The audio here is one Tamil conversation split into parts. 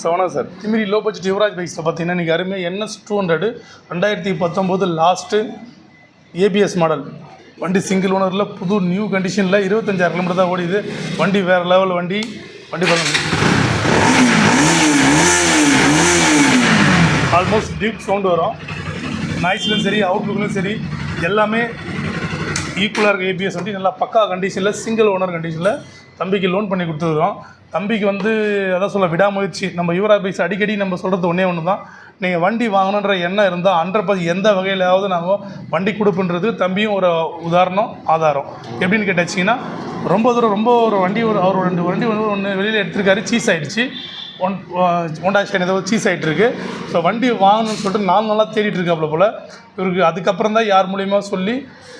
வணக்கம் sir. Thimiri low budget Yuvraj பைக்ஸில் பார்த்தீங்கன்னா இன்றைக்கி அருமையாக NS 200 2019 லாஸ்ட்டு ஏபிஎஸ் மாடல் வண்டி சிங்கிள் ஓனரில் புது நியூ கண்டிஷனில் 25,000 கிலோமீட்டர் தான் ஓடிது. வண்டி வேறு லெவல் வண்டி பாருங்கள். ஆல்மோஸ்ட் டீப் சவுண்டு வரும். நாய்ஸ்லையும் சரி அவுட்லுக்லையும் சரி எல்லாமே ஈக்குவலாக இருக்குது. ஏபிஎஸ் வண்டி நல்லா பக்கா கண்டிஷனில் சிங்கிள் ஓனர் கண்டிஷனில் தம்பிக்கு லோன் பண்ணி கொடுத்துருக்குறோம். தம்பிக்கு வந்து அதான் சொல்ல விடாமுயற்சி. நம்ம யுவராஜ் பைக்ஸ் அடிக்கடி நம்ம சொல்கிறது ஒன்று தான், நீங்கள் வண்டி வாங்கணுன்ற எண்ணம் இருந்தால் 100% எந்த வகையிலாவது நாங்கள் வண்டி கொடுப்புன்றது தம்பியும் ஒரு உதாரணம் ஆதாரம். எப்படின்னு கேட்டாச்சிங்கன்னா ரொம்ப ஒரு வண்டி அவர் 2 வண்டி ஒன்று வெளியில் எடுத்துருக்காரு, சீஸ் ஆகிடுச்சு. ஹோண்டா ஷைன் ஏதோ சீஸ் ஆகிட்டு இருக்குது. ஸோ வண்டி வாங்கணும்னு சொல்லிட்டு 4 நாளாக தேடிட்டு இருக்காப்புல போல். இவருக்கு அதுக்கப்புறம் தான் யார் மூலியமாக சொல்லி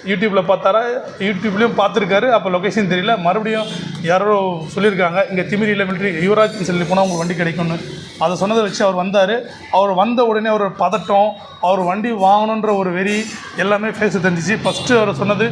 யூடியூப்பில் பார்த்தாரா, யூடியூப்லேயும் பார்த்துருக்காரு. அப்போ லொக்கேஷன் தெரியல, மறுபடியும் யாரோ சொல்லியிருக்காங்க இங்கே திமிரியில் மிலிட்ரி யுவராஜ்னு சொல்லி போனால் உங்களுக்கு வண்டி கிடைக்கும்னு. அதை சொன்னதை வச்சு அவர் வந்தார். அவர் வந்த உடனே அவர் பதட்டம், அவர் வண்டி வாங்கணுன்ற ஒரு வெறி எல்லாமே ஃபேஸு தெரிஞ்சிச்சு. ஃபஸ்ட்டு அவர் சொன்னது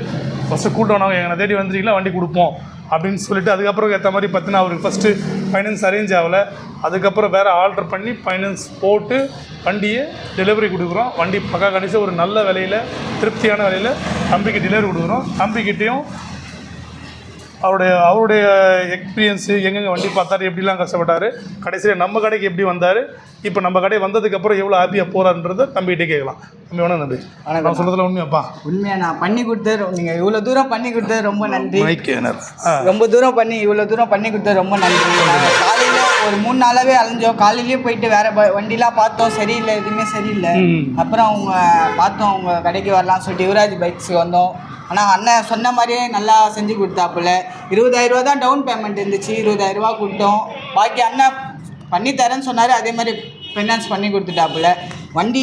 கூட்டம் நாங்கள் எங்களை தேடி வந்துட்டீங்களா வண்டி கொடுப்போம் அப்படின்னு சொல்லிட்டு, அதுக்கப்புறம் ஏற்ற மாதிரி பார்த்தீங்கன்னா அவருக்கு ஃபஸ்ட்டு ஃபைனான்ஸ் அரேஞ்ச் ஆகலை. அதுக்கப்புறம் வேறு ஆர்டர் பண்ணி ஃபைனான்ஸ் போட்டு வண்டியை டெலிவரி கொடுக்குறோம். வண்டி பக்கா கண்டிப்பாக ஒரு நல்ல விலையில் திருப்தியான விலையில் தம்பிக்கு டெலிவரி கொடுக்குறோம். தம்பிக்கிட்டேயும் அவருடைய எக்ஸ்பீரியன்ஸு எங்கெங்கே வண்டி பார்த்தாரு, எப்படிலாம் கஷ்டப்பட்டார், கடைசியில் நம்ம கடைக்கு எப்படி வந்தார், இப்போ நம்ம கடை வந்ததுக்கப்புறம் எவ்வளோ ஹாப்பியாக போகிறான்றதை தம்பிகிட்டே கேட்கலாம். தம்பி வேணா நன்றி. நான் சொல்கிறதுல உண்மையாப்பா உண்மையாக நான் பண்ணி கொடுத்தது, நீங்கள் இவ்வளோ தூரம் பண்ணி கொடுத்தது ரொம்ப நன்றி. ரொம்ப தூரம் இவ்வளோ தூரம் பண்ணி கொடுத்தது ரொம்ப நன்றி. காலையில் ஒரு 3 நாளாகவே அலைஞ்சோம். காலையிலேயே போயிட்டு வேறு வண்டிலாம் பார்த்தோம், சரியில்லை, எதுவுமே சரியில்லை. அப்புறம் அவங்க கடைக்கு வரலாம்னு சொல்லிட்டு யுவராஜ் பைக்ஸ் வந்தோம். ஆனால் அண்ணன் சொன்ன மாதிரியே நல்லா செஞ்சு கொடுத்தாப்புல. 20,000 ரூபா தான் டவுன் பேமெண்ட் இருந்துச்சு, 20,000 ரூபா கொடுத்தோம். பாக்கி அண்ணன் பண்ணித்தரேன்னு சொன்னார், அதே மாதிரி ஃபைனான்ஸ் பண்ணி கொடுத்துட்டாப்புல. வண்டி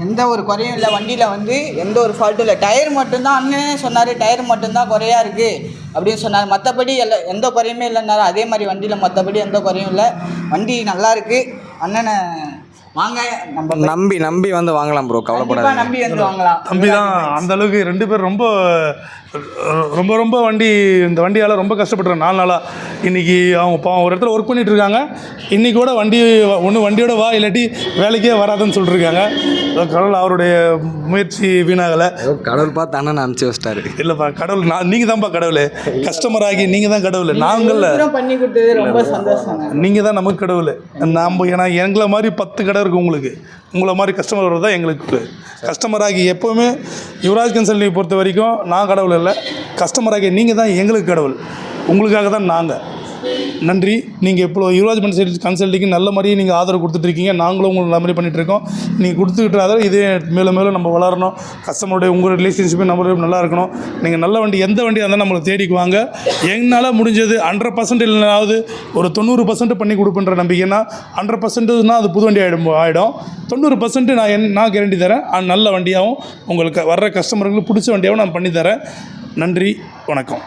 எந்த ஒரு குறையும் இல்லை, வண்டியில் வந்து எந்த ஒரு ஃபால்ட்டும் இல்லை. டயர் மட்டும்தான் அண்ணனே சொன்னார், டயர் மட்டும்தான் குறையா இருக்குது அப்படின்னு சொன்னார். மற்றபடி எந்த குறையுமே இல்லைன்னாரு. அதே மாதிரி வண்டியில் மற்றபடி எந்த குறையும் இல்லை. வண்டி நல்லா இருக்குது. அண்ணனை வாங்க, நம்பி வந்து வாங்கலாம் ப்ரோ, கவலைப்படாத. நம்பி வந்து வாங்கலாம். தம்பி தான் அந்த அளவுக்கு 2 பேர் ரொம்ப வண்டி இந்த வண்டியால் ரொம்ப கஷ்டப்பட்டுருக்காங்க 4 நாளாக. இன்றைக்கி அவங்க ஒரு இடத்துல ஒர்க் பண்ணிகிட்டு இருக்காங்க. இன்றைக்கி கூட வண்டியோட வா, இல்லாட்டி வேலைக்கே வராதுன்னு சொல்லிட்டுருக்காங்க. கடவுள் அவருடைய முயற்சி வீணாகலை. கடவுள் பார்த்து அண்ணன் அனுப்பிச்சி வச்சிட்டாரு. இல்லைப்பா, கடவுள் நீங்கள் தான்ப்பா கடவுள். கஸ்டமர் ஆகி நீங்கள் தான் கடவுள். நாங்கள் பண்ணி கொடுத்தது ரொம்ப சந்தோஷம். நீங்கள் தான் நமக்கு கடவுள். ஏன்னா எங்களை மாதிரி 10 கடை இருக்குது உங்களுக்கு. உங்களை மாதிரி கஸ்டமர் வர்றது தான் எங்களுக்கு கஸ்டமர் ஆகி. எப்போவுமே யுவராஜ் கன்சல்டிங்கை பொறுத்த வரைக்கும் நான் கடவுள் இல்லை, கஸ்டமர் ஆகி நீங்கள் தான் எங்களுக்கு கடவுள். உங்களுக்காக தான் நாங்கள். நன்றி. நீங்கள் இப்போ யுவராஜ் கன்சல்டிங்கு நல்ல மாதிரியே நீங்கள் ஆதரவு கொடுத்துட்ருக்கீங்க. நாங்களும் உங்களுக்கு நல்ல மாதிரி பண்ணிகிட்ருக்கோம். நீங்கள் கொடுத்துக்கிட்டு ஆதரவு இதே மேலும் நம்ம வளரணும். கஸ்டமருடைய உங்கள் ரிலேஷன்ஷிப்பே நம்மளுடைய நல்லா இருக்கணும். நீங்கள் நல்ல வண்டி எந்த வண்டியாக இருந்தாலும் நம்மளை தேடிக்குவாங்க. என்னால் முடிஞ்சது 100% இல்லைனாவது ஒரு 90% பண்ணி கொடுப்புன்ற நம்பிக்கைன்னா 100%னா அது புது வண்டி ஆகிடும். 90% நான் கேரண்டி தரேன். நல்ல வண்டியாகவும் உங்களுக்கு வர்ற கஸ்டமர்களுக்கு பிடிச்ச வண்டியாகவும் நான் பண்ணித்தரேன். நன்றி, வணக்கம்.